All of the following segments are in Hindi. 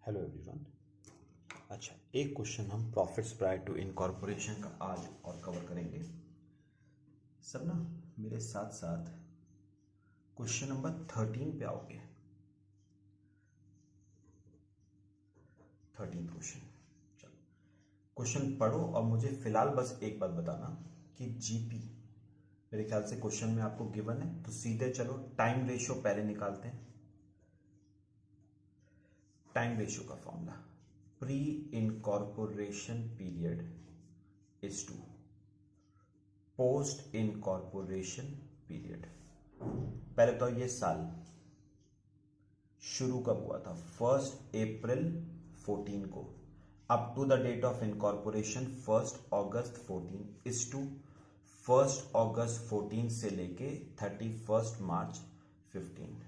Hello everyone. अच्छा, एक क्वेश्चन हम प्रॉफिट्स प्रायर टू इनकॉर्पोरेशन का आज और कवर करेंगे। सब ना मेरे साथ साथ क्वेश्चन नंबर 13 पे आओगे। 13 क्वेश्चन। चलो क्वेश्चन पढ़ो और मुझे फिलहाल बस एक बात बताना कि जीपी मेरे ख्याल से क्वेश्चन में आपको गिवन है, तो सीधे चलो टाइम रेशियो पहले निकालते हैं। टाइम रेशियो का formula pre incorporation period is to post incorporation period. पहले तो ये साल शुरू कब हुआ था? 1 अप्रैल 14 को, up to the date of incorporation 1 अगस्त 14 इज टू 1 अगस्त 14 से लेके 31 मार्च 15।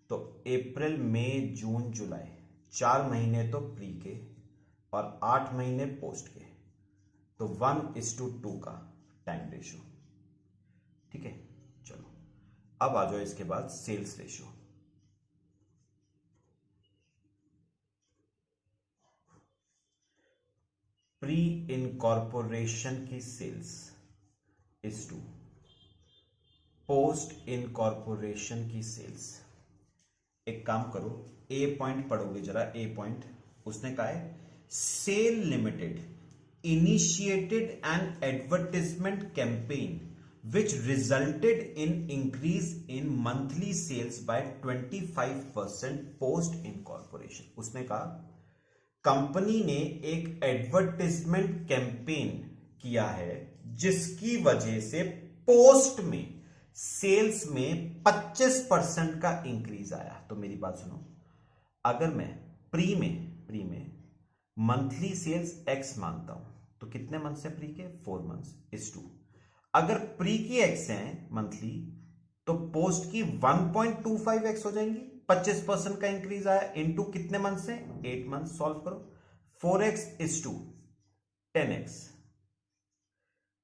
तो अप्रैल मई जून जुलाई 4 महीने तो प्री के और 8 महीने पोस्ट के, तो 1:2 का टाइम रेशियो। ठीक है, चलो अब आ जाओ इसके बाद सेल्स रेशियो। प्री इनकॉर्पोरेशन की sales is to post incorporation की सेल्स। एक काम करो, ए पॉइंट पढ़ोगे जरा। ए पॉइंट उसने कहा है Sell Limited initiated an advertisement campaign which resulted in increase in monthly sales by 25% post incorporation. उसने कहा कंपनी ने एक एडवर्टाइजमेंट कैंपेन किया है जिसकी वजह से पोस्ट में सेल्स में 25% का इंक्रीज आया। तो मेरी बात सुनो, अगर मैं प्री में मंथली सेल्स एक्स मानता हूं तो कितने मंथ से प्री के? 4 मंथ्स इज टू, अगर प्री की एक्स है मंथली तो पोस्ट की 1.25x हो जाएंगी। 25% का इंक्रीज आया इनटू कितने मंथ से? 8 मंथ। सॉल्व करो, 4x इज टू 10x,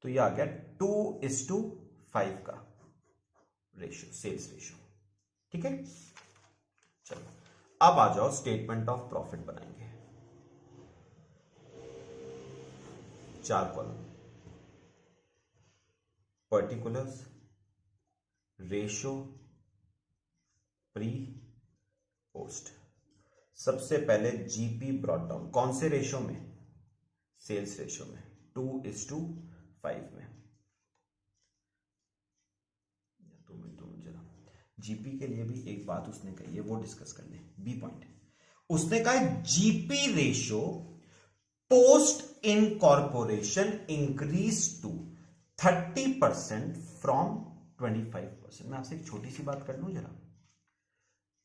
तो यह आ गया 2:5 का रेशियो, सेल्स रेशियो। ठीक है, चलो अब आ जाओ स्टेटमेंट ऑफ प्रॉफिट बनाएंगे। 4 column, particulars, ratio, pre, post. सबसे पहले जीपी ब्रॉट डाउन, कौन से रेशियो में? सेल्स रेशियो में, 2:5 में। जीपी के लिए भी एक बात उसने कही है, वो डिस्कस कर ले। बी पॉइंट उसने कहा GP ratio post incorporation increase to 30% from 25%। मैं आपसे एक छोटी सी बात कर लूं जरा,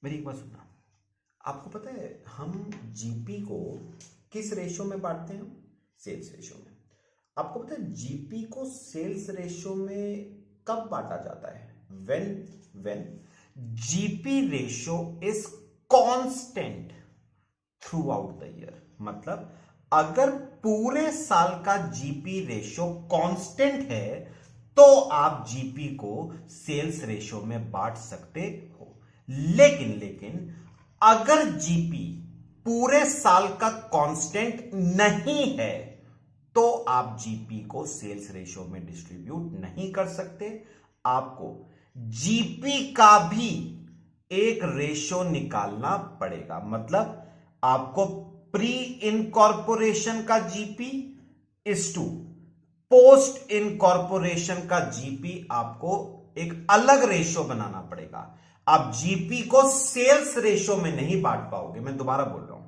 मेरी एक बात सुनना। आपको पता है हम जीपी को किस रेशियो में बांटते हैं? सेल्स रेशियो में। आपको पता है जीपी को सेल्स रेशियो में कब बांटा जाता है? when GP ratio is constant throughout the year। मतलब अगर पूरे साल का जीपी रेशियो कांस्टेंट है तो आप जीपी को सेल्स रेशियो में बांट सकते हो। लेकिन अगर जीपी पूरे साल का कांस्टेंट नहीं है तो आप जीपी को सेल्स रेशियो में डिस्ट्रीब्यूट नहीं कर सकते। आपको जीपी का भी एक रेशियो निकालना पड़ेगा। मतलब आपको प्री इनकॉर्पोरेशन का GP is to post incorporation का जीपी, आपको एक अलग रेशियो बनाना पड़ेगा। आप जीपी को सेल्स रेशियो में नहीं बांट पाओगे। मैं दोबारा बोल रहा हूं,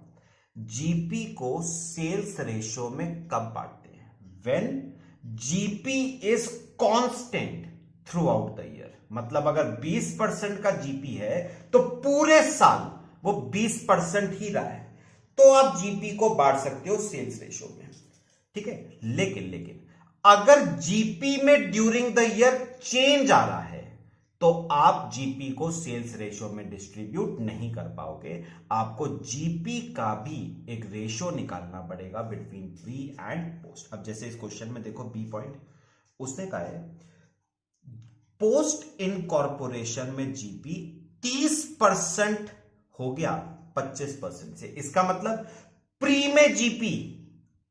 जीपी को सेल्स रेशियो में कब बांटते हैं? When GP is constant through out the year. मतलब अगर 20% का जीपी है तो पूरे साल वो 20% ही रहा है, तो आप जीपी को बांट सकते हो सेल्स रेशियो में। ठीक है, लेकिन अगर जीपी में ड्यूरिंग द ईयर चेंज आ रहा है तो आप जीपी को सेल्स रेशियो में डिस्ट्रीब्यूट नहीं कर पाओगे। आपको जीपी का भी एक रेशियो निकालना पड़ेगा बिटवीन प्री एंड पोस्ट। अब जैसे इस क्वेश्चन में देखो, बी पॉइंट उसने कहा है पोस्ट इनकॉर्पोरेशन में जीपी 30% हो गया 25% से। इसका मतलब प्री में जीपी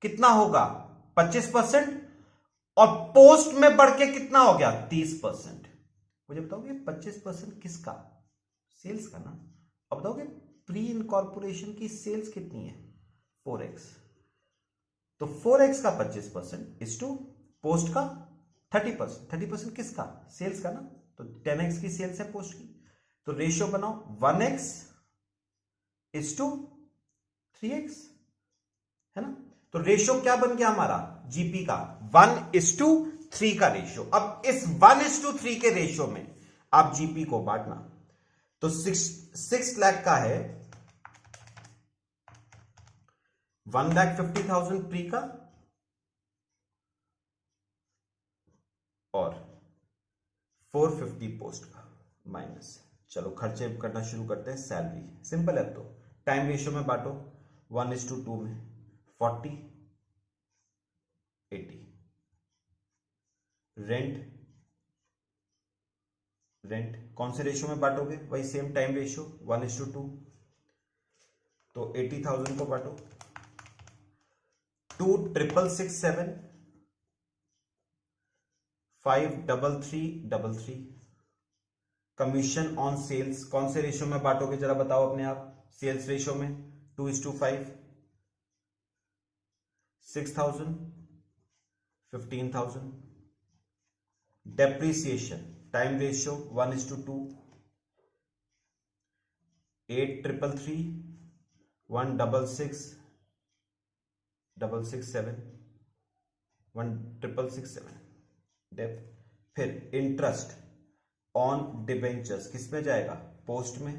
कितना होगा 25% और पोस्ट में बढ़ के कितना हो गया 30%। मुझे बताओगे 25% किसका? सेल्स का ना। अब बताओगे प्री इनकॉर्पोरेशन की सेल्स कितनी है 4x, तो 4x का 25% इज टू पोस्ट का 30%। 30% किसका? सेल्स का ना। तो 10x की सेल्स है पोस्ट की, तो रेशियो बनाओ 1x इज टू 3x, है ना। तो रेशियो क्या बन गया हमारा जीपी का 1:3 का रेशियो। अब इस 1:3 के रेशियो में आप जीपी को बांटना, तो 6 लाख का है 1,50,000 प्री का और 450 पोस्ट का माइनस। चलो खर्चे करना शुरू करते हैं। सैलरी सिंपल है, तो टाइम रेशियो में बांटो 1:2 में 40 80। रेंट कौन से रेशियो में बांटोगे? वही सेम टाइम रेशियो 1:2, तो 80,000 को बांटो 2,667 5,3333। कमीशन ऑन सेल्स कौन से रेशियो में बांटोगे जरा बताओ अपने आप? सेल्स रेशियो में 2:5 6,000 15,000। Depreciation time ratio 1:2 8,333 1,667 1,667 dep. फिर इंटरेस्ट ऑन डिबेंचर्स किस में जाएगा? पोस्ट में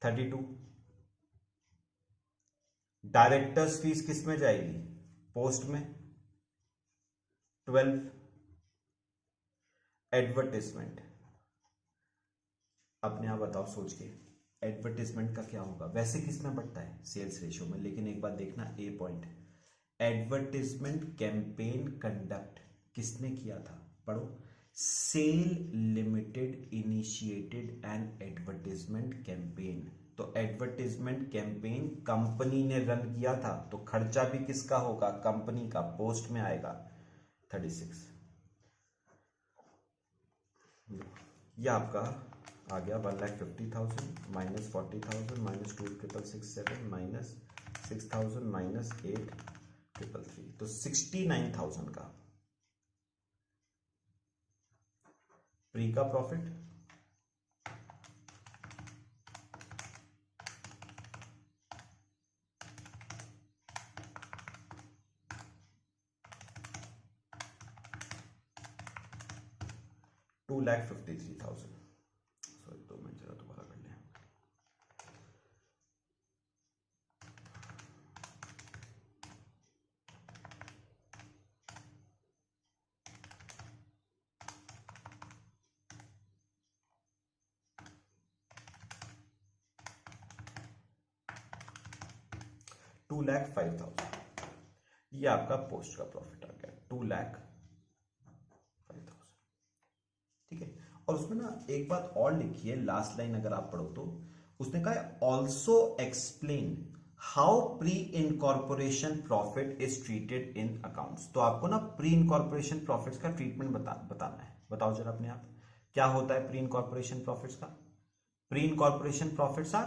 32। डायरेक्टर्स फीस किस में जाएगी? पोस्ट में 12। एडवर्टाइजमेंट अपने आप बताओ सोच के, एडवर्टाइजमेंट का क्या होगा? वैसे किस में बढ़ता है? सेल्स रेशियो में। लेकिन एक बात देखना, A point, advertisement campaign conduct किसने किया था? पढ़ो, Sell Limited initiated an advertisement campaign. तो एडवर्टाइजमेंट कैंपेन कंपनी ने रन किया था, तो खर्चा भी किसका होगा? कंपनी का। पोस्ट में आएगा 36। यह आपका आ गया 1,50,000 माइनस 40,000 माइनस 2,667 माइनस 6,000 माइनस 8,333, तो 69,000 का प्री का प्रॉफिट। $2,53,000। सॉरी, 2 मिनट जरा दोबारा कर लें। $2,05,000 ये आपका पोस्ट का प्रॉफिट आ गया 2,05,000। ठीक है। और उसमें ना एक बात और लिखी है, लास्ट लाइन अगर आप पढ़ो तो उसने कहा है also explain how pre incorporation profit is treated in accounts. तो आपको ना प्री इनकॉर्पोरेशन प्रॉफिट्स का ट्रीटमेंट बताना है। बताओ जरा अपने आप, क्या होता है प्री इनकॉर्पोरेशन प्रॉफिट्स का? Pre incorporation profits are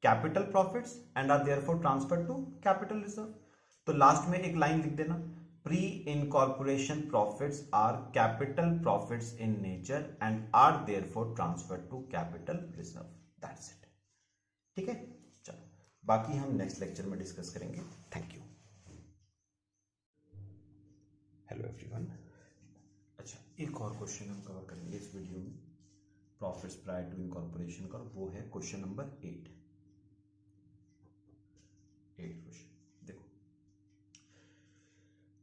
capital profits and are therefore transfer to capital reserve. तो लास्ट में एक लाइन लिख देना, pre-incorporation profits are capital profits in nature and are therefore transferred to capital reserve. That's it. ठीक है, चलो बाकी हम नेक्स्ट लेक्चर में डिस्कस करेंगे। Thank you. Hello everyone. अच्छा, एक और क्वेश्चन हम कवर करेंगे इस वीडियो में, प्रॉफिट्स प्रायर टू इनकॉर्पोरेशन का, वो है क्वेश्चन नंबर 8 क्वेश्चन।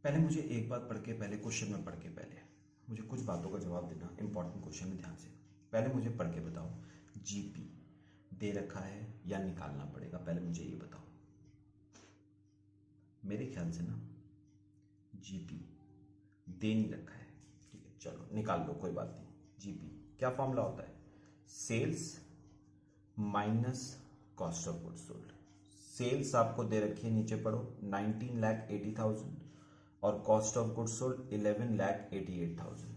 पहले मुझे एक बात पढ़ के, पहले क्वेश्चन में पढ़ के पहले मुझे कुछ बातों का जवाब देना। इंपॉर्टेंट क्वेश्चन है, ध्यान से। पहले मुझे पढ़ के बताओ, जीपी दे रखा है या निकालना पड़ेगा? पहले मुझे ये बताओ। मेरे ख्याल से ना जीपी दे नहीं रखा है। ठीक है, चलो निकाल लो, कोई बात नहीं। जीपी क्या फॉर्मूला होता है? Sales minus cost of goods sold. Sales आपको दे रखी है, नीचे पढ़ो, 19,80,000 और कॉस्ट ऑफ गुड्स सोल्ड 11,88,000।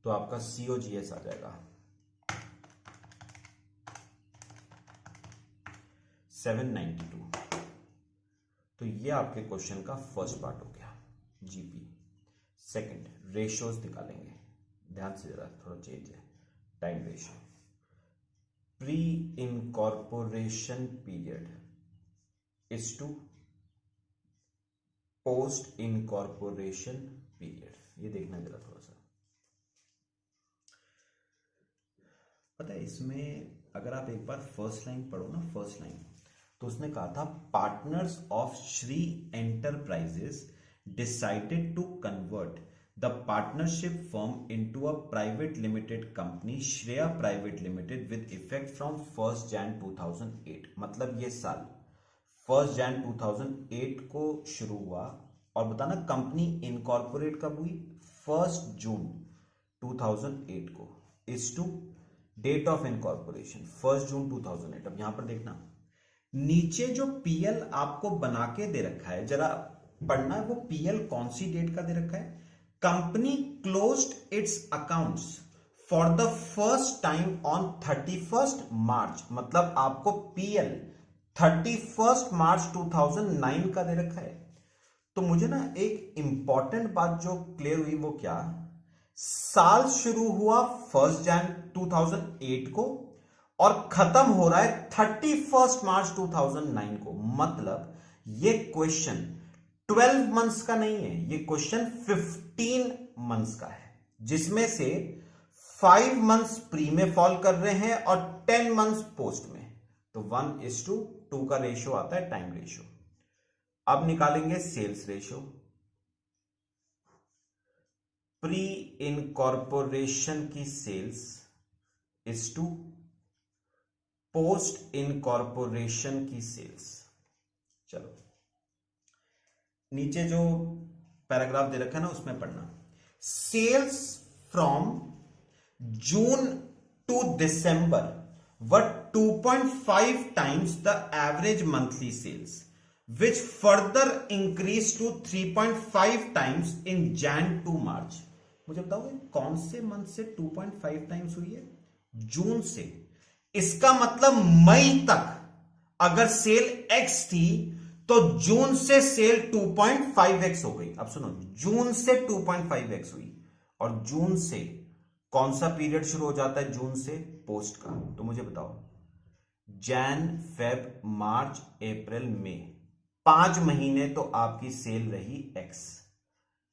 तो आपका COGS आ जाएगा 792। तो ये आपके क्वेश्चन का फर्स्ट पार्ट हो गया, जीपी। सेकंड, रेशियोज निकालेंगे, ध्यान से जरा, थोड़ा चेंज है। Time ratio, pre incorporation period is to post incorporation period. ये देखना जरा थोड़ा सा, पता है इसमें अगर आप एक बार फर्स्ट लाइन पढ़ो ना, फर्स्ट लाइन, तो उसने कहा था partners of Shri enterprises decided to convert the partnership firm into a private limited company Shreya private limited with effect from 1 Jan 2008। मतलब ये साल 1 Jan 2008 को शुरू हुआ, और बताना कंपनी इनकॉर्पोरेट कब हुई, 1 June 2008 को, is to date of incorporation 1 June 2008। अब यहां पर देखना, नीचे जो पीएल आपको बना के दे रखा है, जरा पढ़ना है वो पीएल कौन सी डेट का दे रखा है। Company closed it's accounts for the first time on 31 March, मतलब आपको पीएल 31 March 2009 का दे रखा है। तो मुझे ना एक इंपॉर्टेंट बात जो क्लियर हुई वो क्या, साल शुरू हुआ 1 Jan 2008 को और खत्म हो रहा है 31 March 2009 को। मतलब ये क्वेश्चन 12 मंथ्स का नहीं है, ये क्वेश्चन 15 मंथ्स का है, जिसमें से 5 मंथ्स प्री में फॉल कर रहे हैं और 10 मंथ्स पोस्ट में। तो 1:2 का रेशियो आता है टाइम रेशियो। अब निकालेंगे सेल्स रेशियो। प्री इनकॉर्पोरेशन की sales is to post incorporation की सेल्स। चलो नीचे जो पैराग्राफ दे रखा है ना उसमें पढ़ना, sales from June to December were 2.5 times the average monthly sales, which further increased to 3.5 times in Jan to March। मुझे बताओगे कौन से मंथ से 2.5 टाइम्स हुई है, जून से। इसका मतलब मई तक अगर सेल x थी तो जून से सेल 2.5x हो गई। अब सुनो, जून से 2.5x हुई, और जून से कौन सा पीरियड शुरू हो जाता है, जून से पोस्ट का। तो मुझे बताओ, जैन फेब मार्च अप्रैल मई, 5 महीने तो आपकी सेल रही x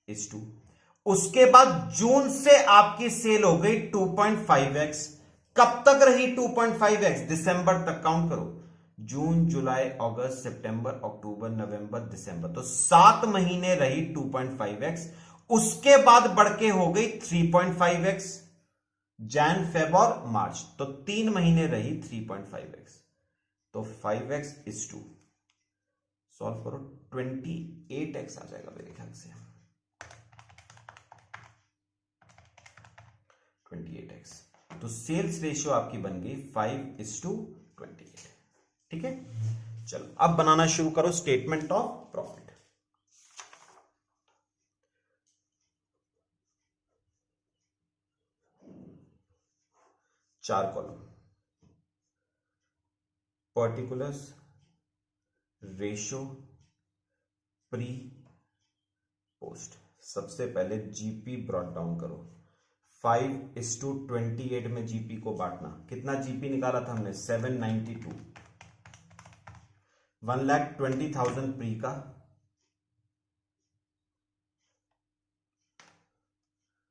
इज टू, उसके बाद जून से आपकी सेल हो गई 2.5x। कब तक रही 2.5x, दिसंबर तक। काउंट करो, जून जुलाई अगस्त सितंबर अक्टूबर नवंबर दिसंबर, तो 7 महीने रही 2.5x। उसके बाद बढ़ के हो गई 3.5x, जैन फेब और मार्च, तो 3 महीने रही 3.5x। तो 5x इज टू, सॉल्व करो, 28x आ जाएगा मेरे ख्याल से, 28x। तो सेल्स रेशियो आपकी बन गई 5:28। ठीक है, चलो अब बनाना शुरू करो स्टेटमेंट ऑफ प्रॉफिट। चार column, particulars, ratio, pre, post. सबसे पहले जीपी ब्रॉट डाउन करो, 5:28 में जीपी को बांटना। कितना जीपी निकाला था हमने, 792। 1,20,000 प्री का,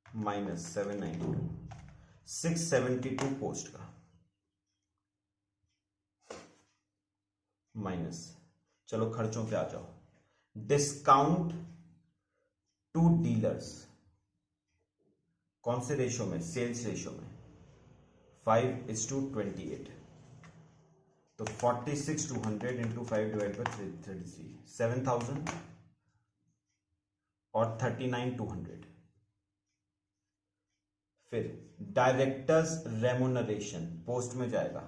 माइनस 792, 672 पोस्ट का, माइनस, चलो खर्चों पे आ जाओ, डिस्काउंट टू डीलर्स, कौन से रेशियो में, सेल्स रेशियो में, 5:28। तो 46,200 इंटू 5 डिवाइड बाई 33, 7,000 और 39,200। फिर डायरेक्टर्स रेमुनरेशन पोस्ट में जाएगा,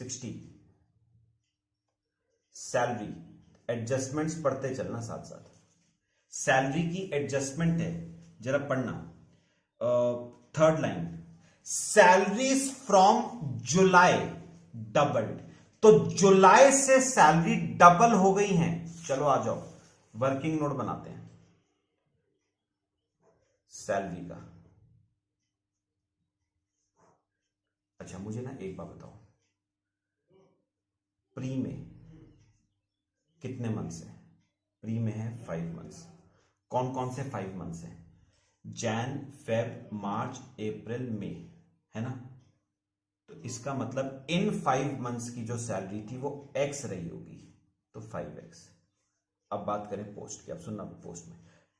60। सैलरी एडजस्टमेंट्स पढ़ते चलना साथ साथ। सैलरी की एडजस्टमेंट है, जरा पढ़ना। Third line, salaries from July doubled. तो जुलाई से सैलरी डबल हो गई हैं। चलो आ जाओ, वर्किंग नोट बनाते हैं सैलरी का। अच्छा मुझे ना एक बात बताओ, प्री में कितने मंथ्स हैं? प्री में है 5 मंथ्स। कौन कौन से 5 मंथ्स हैं? जैन, फेब, मार्च, अप्रैल, मई, है ना? तो इसका मतलब इन 5 मंथ्स की जो सैलरी थी वो एक्स रही होगी, तो 5x। अब बात करें पोस्ट की। अब सुनना,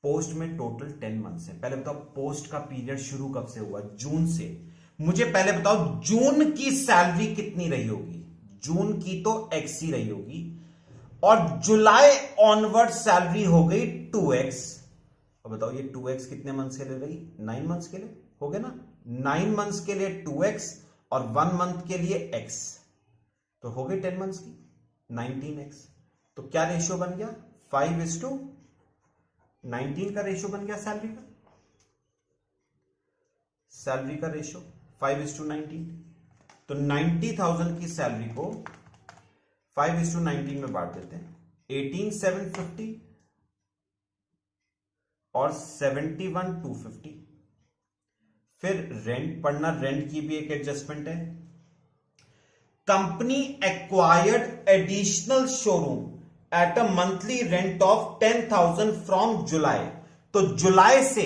पोस्ट में टोटल 10 मंथ्स है। पहले बताओ पोस्ट का पीरियड शुरू कब से हुआ? जून से। मुझे पहले बताओ जून की सैलरी कितनी रही होगी? जून की तो एक्स ही रही होगी, और जुलाई ऑनवर्ड सैलरी हो गई 2x। अब बताओ ये 2x कितने मंथ्स के लिए रही? 9 मंथ्स के लिए हो गए ना? 9 मंथ्स के लिए 2x और 1 मंथ के लिए x, तो हो गई 10 मंथ्स की 19x। तो क्या रेशियो बन गया? 5:19 का रेशियो बन गया सैलरी का। सैलरी का रेशियो 5:19। तो 90,000 की सैलरी को 5:19 में बांट देते हैं। 18,750 और 71,250। फिर रेंट पढ़ना, रेंट की भी एक एडजस्टमेंट है। Company acquired additional showroom at a monthly rent of 10,000 from जुलाई। तो जुलाई से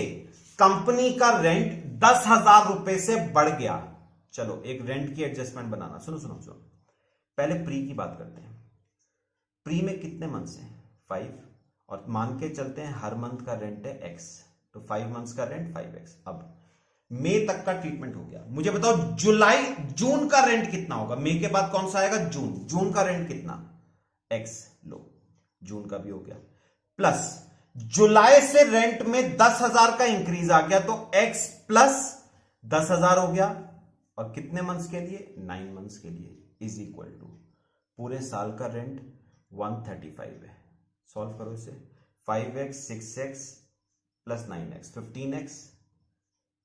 कंपनी का रेंट 10,000 रुपए से बढ़ गया। चलो एक रेंट की एडजस्टमेंट बनाना। सुनो सुनो सुनो, पहले प्री की बात करते हैं। प्री में कितने मंथ्स हैं? 5, और मान के चलते हैं हर मंथ का रेंट है x, तो 5 मंथ्स का रेंट 5x। अब मई तक का ट्रीटमेंट हो गया। मुझे बताओ जून का रेंट कितना होगा? मई के बाद कौन सा आएगा? जून का रेंट कितना? x। लो जून का भी हो गया, प्लस जुलाई से रेंट में 10,000 का इंक्रीज आ गया, तो x प्लस 10,000 हो गया। और कितने मंथ्स के लिए? 9 मंथ्स के लिए, इज इक्वल टू पूरे साल का रेंट 135 है। सॉल्व करो इसे। 5x 6x plus 9x 15x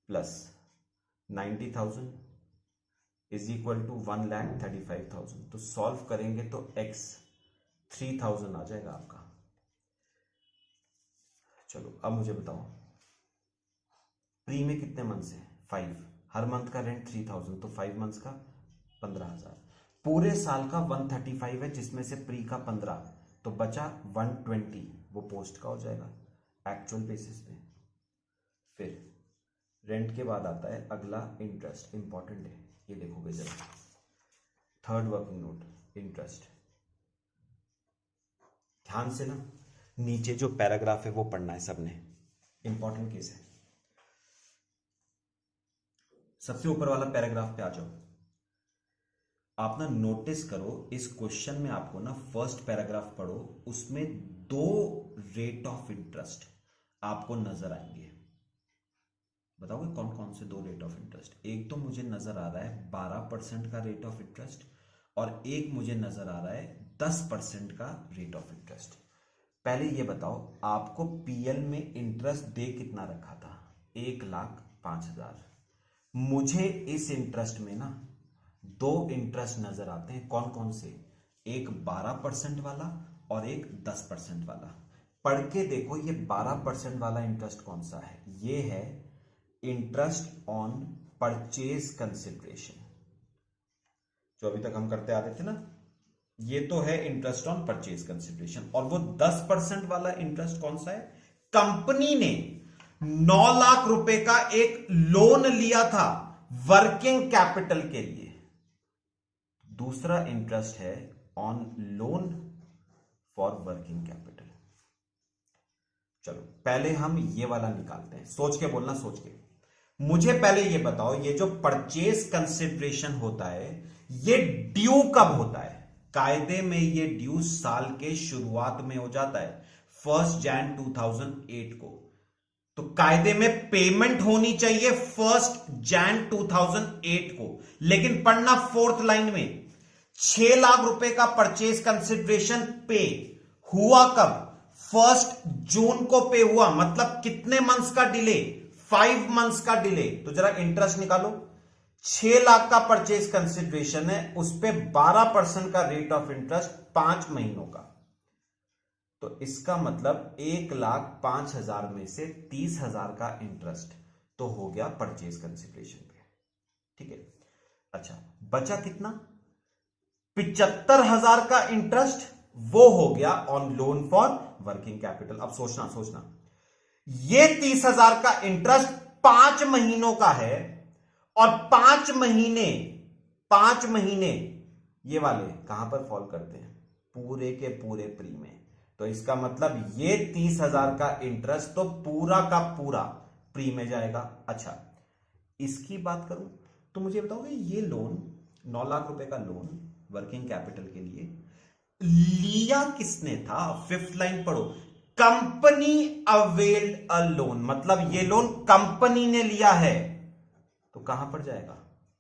plus 90,000 is equal to 1,35,000। तो सॉल्व करेंगे तो x 3,000 आ जाएगा आपका। चलो अब मुझे बताओ प्री में कितने मंथ्स हैं? 5, हर मंथ का रेंट 3,000, तो 5 मंथ्स का 15,000। पूरे साल का 135 है, जिसमें से प्री का 15, तो बचा 120, वो पोस्ट का हो जाएगा एक्चुअल बेसिस पे। फिर रेंट के बाद आता है अगला इंटरेस्ट, इंपॉर्टेंट है, ये देखोगे जरा। Third working note, interest. ध्यान से ना नीचे जो पैराग्राफ है वो पढ़ना है सबने, इंपॉर्टेंट केस है। सबसे ऊपर वाला पैराग्राफ पे आ जाओ। आप ना नोटिस करो, इस क्वेश्चन में आपको ना फर्स्ट पैराग्राफ पढ़ो, उसमें 2 रेट ऑफ इंटरेस्ट आपको नजर आएंगे। बताओगे कौन कौन से 2 रेट ऑफ इंटरेस्ट? एक तो मुझे नजर आ रहा है 12% का रेट ऑफ इंटरेस्ट, और एक मुझे नजर आ रहा है 10% का रेट ऑफ इंटरेस्ट। पहले ये बताओ, आपको पीएल में इंटरेस्ट दे कितना रखा था? 1,05,000। मुझे इस इंटरेस्ट में ना 2 इंटरेस्ट नजर आते हैं। कौन कौन से? एक 12% वाला और एक 10% वाला। पढ़ के देखो ये 12% वाला इंटरेस्ट कौन सा है? ये है इंटरेस्ट ऑन परचेज कंसिडरेशन, जो अभी तक हम करते आ रहे थे ना, ये तो है इंटरेस्ट ऑन परचेज कंसिडरेशन। और वो 10% वाला इंटरेस्ट कौन सा है? कंपनी ने 9 लाख रुपए का एक लोन लिया था वर्किंग कैपिटल के लिए। दूसरा इंटरेस्ट है on loan for working capital. चलो पहले हम ये वाला निकालते हैं, सोच के बोलना, सोच के। मुझे पहले ये बताओ, ये जो परचेज कंसिडरेशन होता है ये ड्यू कब होता है? कायदे में ये ड्यू साल के शुरुआत में हो जाता है, 1 जनवरी 2008 को। तो कायदे में पेमेंट होनी चाहिए 1 जनवरी 2008 को, लेकिन पढ़ना 4th लाइन में 6 लाख रुपए का परचेज कंसिडरेशन पे हुआ कब? 1 जून को पे हुआ, मतलब कितने मंथ्स का डिले? 5 मंथ्स का डिले। तो जरा इंटरेस्ट निकालो। 6 लाख का परचेज कंसिडरेशन है, उस पे 12% का रेट ऑफ इंटरेस्ट 5 महीनों का। तो इसका मतलब 1,05,000 में से 30,000 का इंटरेस्ट तो हो गया परचेज कंसिडरेशन पे। ठीक है, अच्छा बचा कितना? 75,000 का इंटरेस्ट, वो हो गया on loan for working capital. अब सोचना ये 30,000 का इंटरेस्ट 5 महीनों का है, और 5 महीने ये वाले कहां पर फॉल करते हैं? पूरे के पूरे प्री में। तो इसका मतलब ये 30,000 का इंटरेस्ट तो पूरा का पूरा प्री में जाएगा। अच्छा, इसकी बात करूं तो मुझे बताओगे ये लोन 9 लाख रुपए का लोन वर्किंग कैपिटल के लिए लिया किसने था? 5th लाइन पढ़ो, कंपनी अवेल्ड अ लोन, मतलब ये लोन कंपनी ने लिया है। तो कहां पर जाएगा?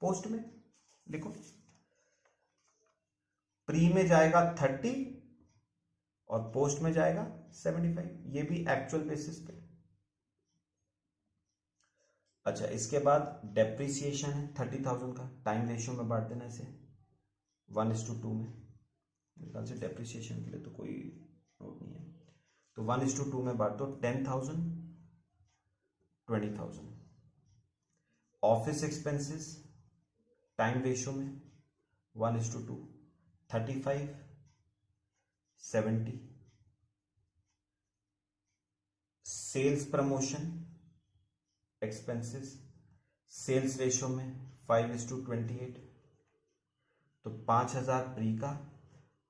पोस्ट में। लिखो, प्री में जाएगा 30 और पोस्ट में जाएगा 75, ये भी एक्चुअल बेसिस पे। अच्छा, इसके बाद डेप्रिसिएशन है 30,000 का, टाइम रेशियो में बांट देना इसे 1:2 में। मेरे ख्याल से डेप्रिसिएशन के लिए तो कोई नोट नहीं है, तो 1:2 में बांट दो। 10,000 20,000। ऑफिस एक्सपेंसेस टाइम रेशियो में 1:2 35 70। Sales promotion expenses sales ratio में 5:28। तो 5,000 प्री का,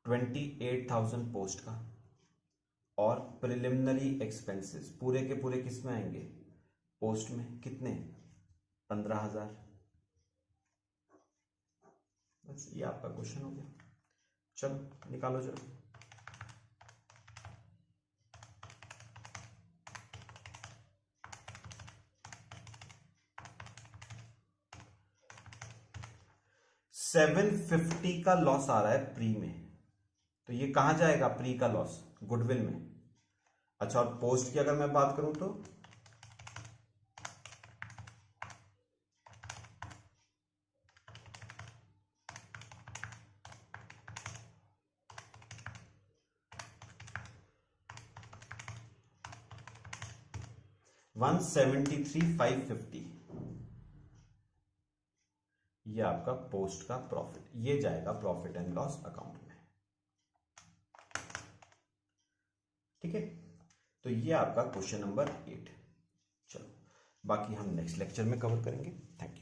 28,000 पोस्ट का। और प्रिलिमिनरी एक्सपेंसेस पूरे के पूरे किस में आएंगे? पोस्ट में। कितने? 15,000। बस ये आपका क्वेश्चन हो गया। चलो निकालो जरा। $750 का लॉस आ रहा है प्री में, तो ये कहां जाएगा? प्री का लॉस गुडविल में। अच्छा, और पोस्ट की अगर मैं बात करूं तो $173,550, ये आपका पोस्ट का प्रॉफिट, ये जाएगा प्रॉफिट एंड लॉस अकाउंट में। ठीक है, तो ये आपका क्वेश्चन नंबर 8। चलो, बाकी हम नेक्स्ट लेक्चर में कवर करेंगे। Thank you.